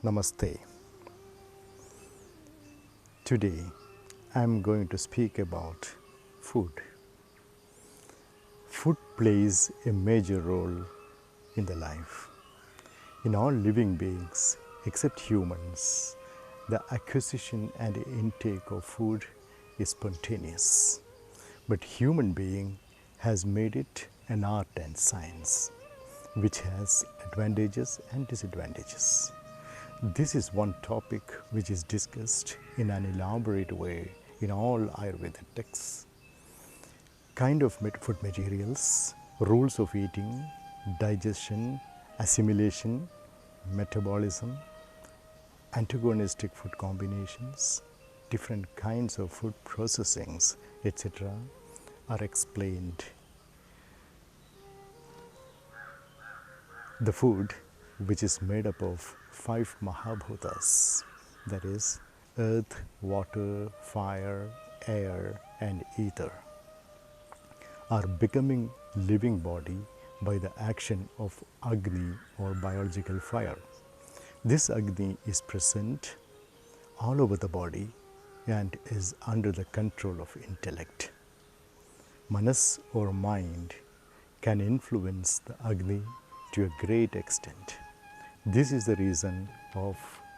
Namaste. Today I am going to speak about food. Food plays a major role in the life. In all living beings except humans, the acquisition and intake of food is spontaneous. But human being has made it an art and science, which has advantages and disadvantages. This is one topic which is discussed in an elaborate way in all Ayurveda texts. Kind of food materials, rules of eating, digestion, assimilation, metabolism, antagonistic food combinations, different kinds of food processings, etc. are explained. The food, which is made up of 5 Mahabhutas, that is, earth, water, fire, air, and ether, are becoming living body by the action of agni or biological fire. This agni is present all over the body and is under the control of intellect. Manas or mind can influence the agni to a great extent. This is the reason of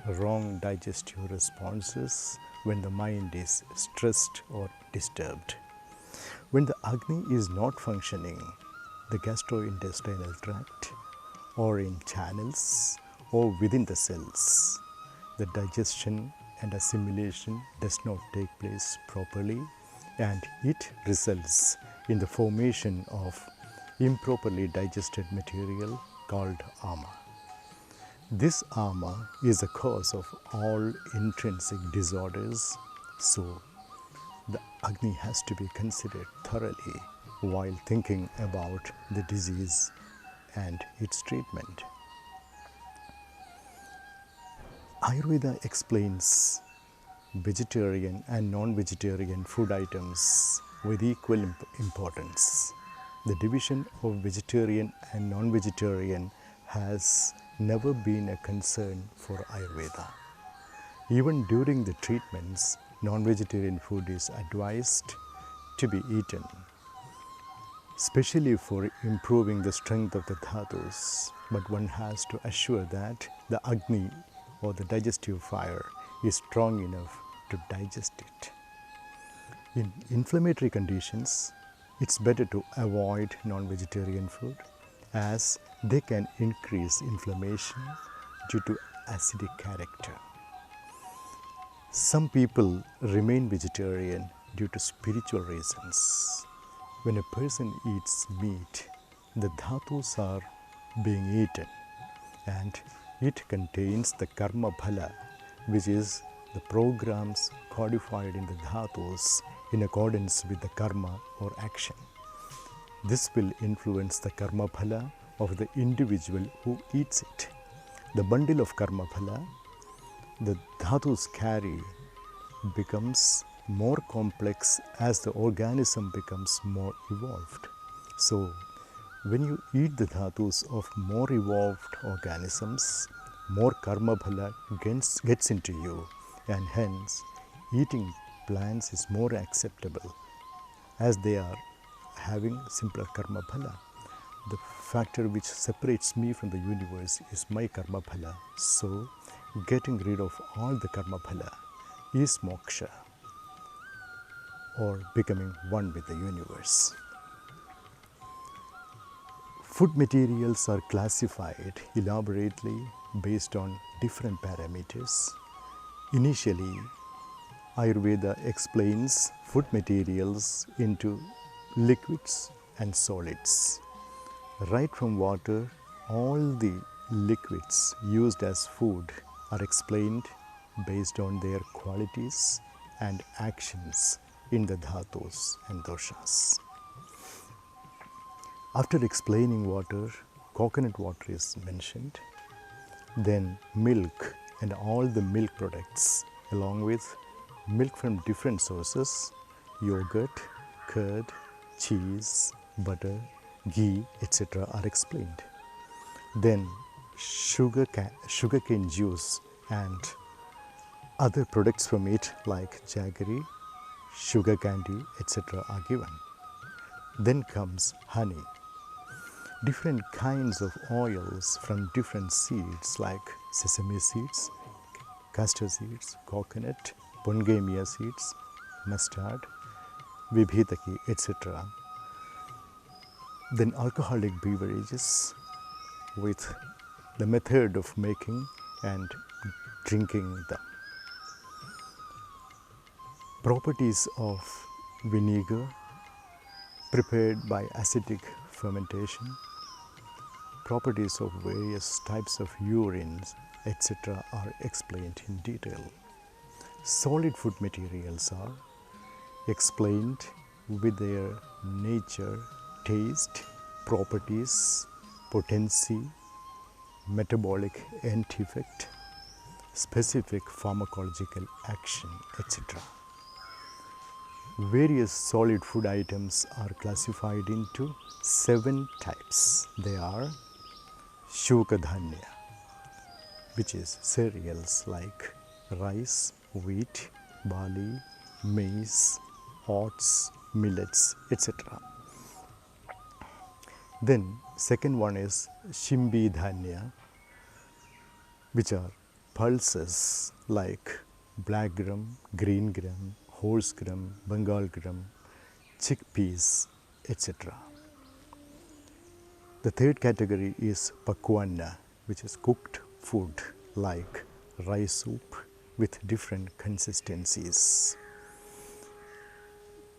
wrong digestive responses when the mind is stressed or disturbed. When the agni is not functioning, the gastrointestinal tract or in channels or within the cells, the digestion and assimilation does not take place properly, and it results in the formation of improperly digested material called ama. This ama is the cause of all intrinsic disorders, so the agni has to be considered thoroughly while thinking about the disease and its treatment. Ayurveda explains vegetarian and non-vegetarian food items with equal importance. The division of vegetarian and non-vegetarian has never been a concern for Ayurveda. Even during the treatments, non-vegetarian food is advised to be eaten, especially for improving the strength of the dhatus. But one has to assure that the agni or the digestive fire is strong enough to digest it. In inflammatory conditions, it's better to avoid non-vegetarian food as they can increase inflammation due to acidic character. Some people remain vegetarian due to spiritual reasons. When a person eats meat, the dhatus are being eaten and it contains the karma bhala, which is the programs codified in the dhatus in accordance with the karma or action. This will influence the karma bhala of the individual who eats it. The bundle of karma bhala the dhatus carry becomes more complex as the organism becomes more evolved. So, when you eat the dhatus of more evolved organisms, more karma bhala gets into you, and hence eating plants is more acceptable as they are having simpler karma bhala. The factor which separates me from the universe is my karma bhala. So, getting rid of all the karma bhala is moksha, or becoming one with the universe. Food materials are classified elaborately based on different parameters. Initially, Ayurveda explains food materials into liquids and solids. Right from water, all the liquids used as food are explained based on their qualities and actions in the dhatus and doshas. After explaining water, coconut water is mentioned, then milk and all the milk products along with milk from different sources, yogurt, curd, cheese, butter, ghee, etc. are explained. Then sugarcane juice and other products from it like jaggery, sugar candy, etc. are given. Then comes honey. Different kinds of oils from different seeds like sesame seeds, castor seeds, coconut, pongamia seeds, mustard, vibhitaki, etc. Then alcoholic beverages with the method of making and drinking them. Properties of vinegar prepared by acidic fermentation, properties of various types of urines, etc. are explained in detail. Solid food materials are explained with their nature, taste, properties, potency, metabolic end effect, specific pharmacological action, etc. Various solid food items are classified into 7 types. They are Shukadhanya, which is cereals like rice, wheat, barley, maize, oats, millets, etc. Then second one is Shimbi Dhanya, which are pulses like black gram, green gram, horse gram, Bengal gram, chickpeas, etc. The third category is Pakwana, which is cooked food like rice soup with different consistencies.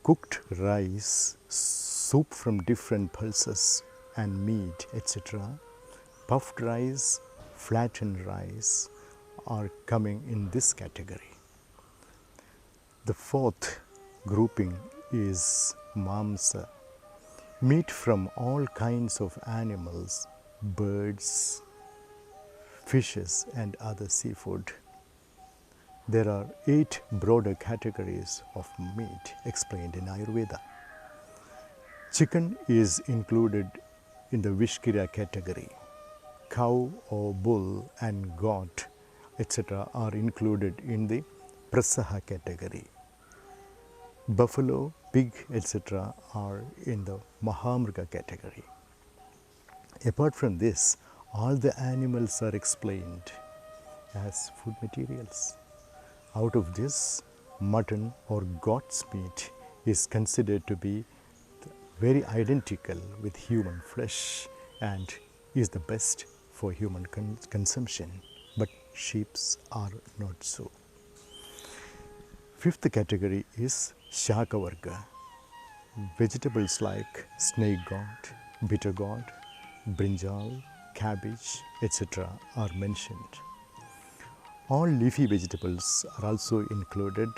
Cooked rice, soup from different pulses and meat, etc. Puffed rice, flattened rice are coming in this category. The fourth grouping is Mamsa, meat from all kinds of animals, birds, fishes and other seafood. There are 8 broader categories of meat explained in Ayurveda. Chicken is included in the Vishkira category. Cow or bull and goat, etc. are included in the Prasaha category. Buffalo, pig, etc. are in the Mahamrga category. Apart from this, all the animals are explained as food materials. Out of this, mutton or goat's meat is considered to be very identical with human flesh and is the best for human consumption, but sheep's are not so. Fifth category is Shakavarga. Vegetables like snake gourd, bitter gourd, brinjal, cabbage, etc. are mentioned. All leafy vegetables are also included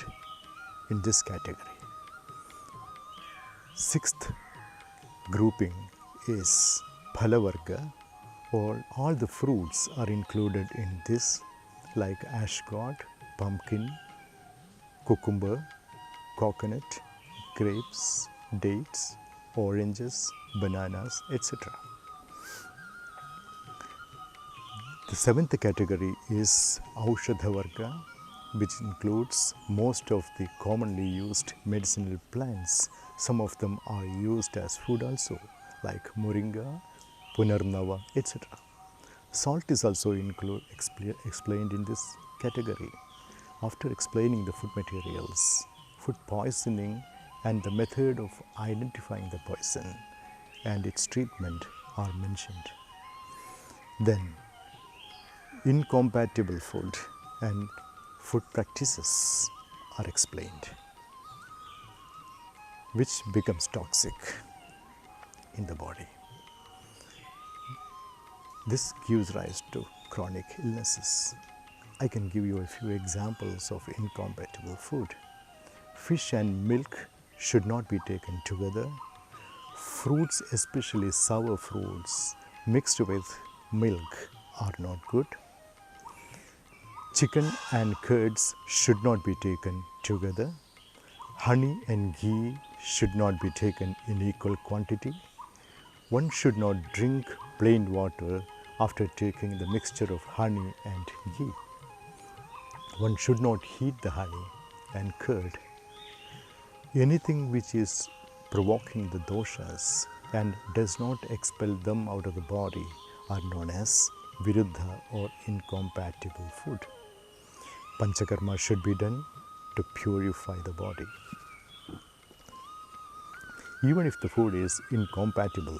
in this category. Sixth grouping is Phalavarga, or all the fruits are included in this like ashgourd, pumpkin, cucumber, coconut, grapes, dates, oranges, bananas, etc. The seventh category is Aushadhavarga, which includes most of the commonly used medicinal plants. Some of them are used as food also, like moringa, punarnava, etc. Salt is also explained in this category. After explaining the food materials, food poisoning and the method of identifying the poison and its treatment are mentioned. Then, incompatible food and food practices are explained, which becomes toxic in the body. This gives rise to chronic illnesses. I can give you a few examples of incompatible food. Fish and milk should not be taken together. Fruits, especially sour fruits, mixed with milk are not good. Chicken and curds should not be taken together. Honey and ghee should not be taken in equal quantity. One should not drink plain water after taking the mixture of honey and ghee. One should not heat the honey and curd. Anything which is provoking the doshas and does not expel them out of the body are known as viruddha or incompatible food. Panchakarma should be done to purify the body. Even if the food is incompatible,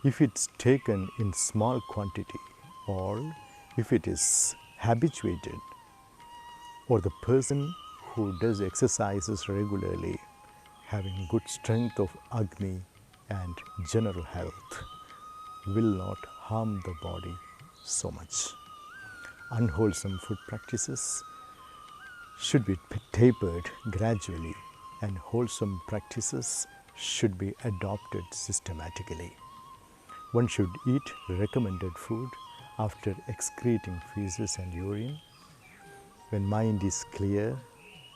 if it's taken in small quantity or if it is habituated, or the person who does exercises regularly, having good strength of agni and general health, will not harm the body so much. Unwholesome food practices should be tapered gradually, and wholesome practices should be adopted systematically. One should eat recommended food after excreting feces and urine. When mind is clear,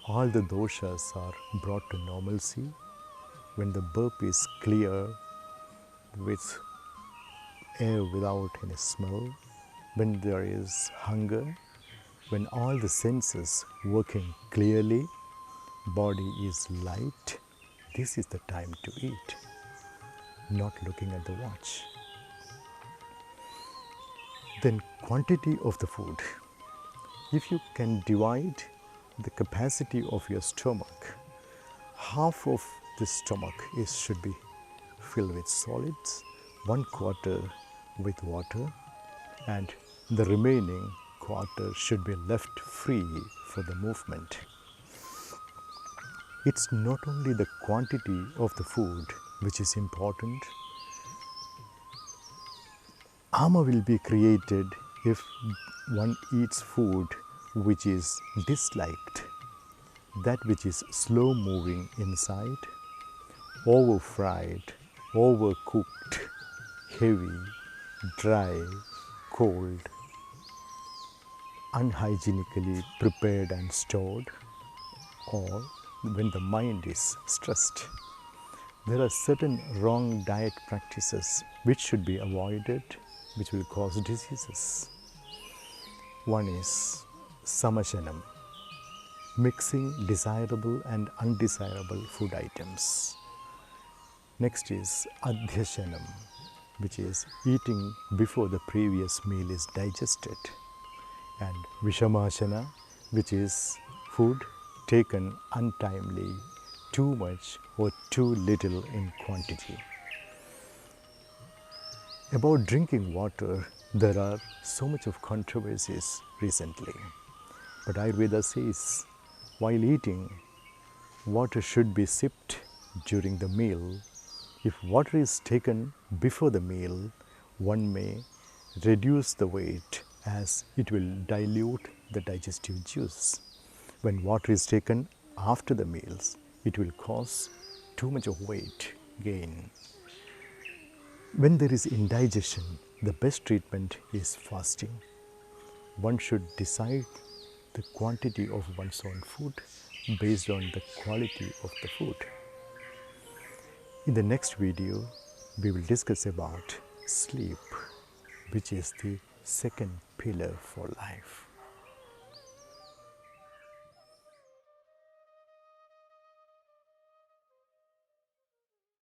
all the doshas are brought to normalcy. When the burp is clear with air without any smell, when there is hunger, when all the senses working clearly, body is light, this is the time to eat, not looking at the watch. Then quantity of the food. If you can divide the capacity of your stomach, half of the stomach should be filled with solids, 1/4 with water, and the remaining quarter should be left free for the movement. It's not only the quantity of the food which is important. Karma will be created if one eats food which is disliked, that which is slow moving inside, over fried, overcooked, heavy, dry, cold, unhygienically prepared and stored, or when the mind is stressed. There are certain wrong diet practices which should be avoided, which will cause diseases. One is samashanam, mixing desirable and undesirable food items. Next is adhyashanam, which is eating before the previous meal is digested. And vishamashana, which is food taken untimely, too much or too little in quantity. About drinking water, there are so much of controversies recently. But Ayurveda says, while eating, water should be sipped during the meal. If water is taken before the meal, one may reduce the weight as it will dilute the digestive juice. When water is taken after the meals, it will cause too much of weight gain. When there is indigestion, the best treatment is fasting. One should decide the quantity of one's own food based on the quality of the food. In the next video, we will discuss about sleep, which is the second pillar for life.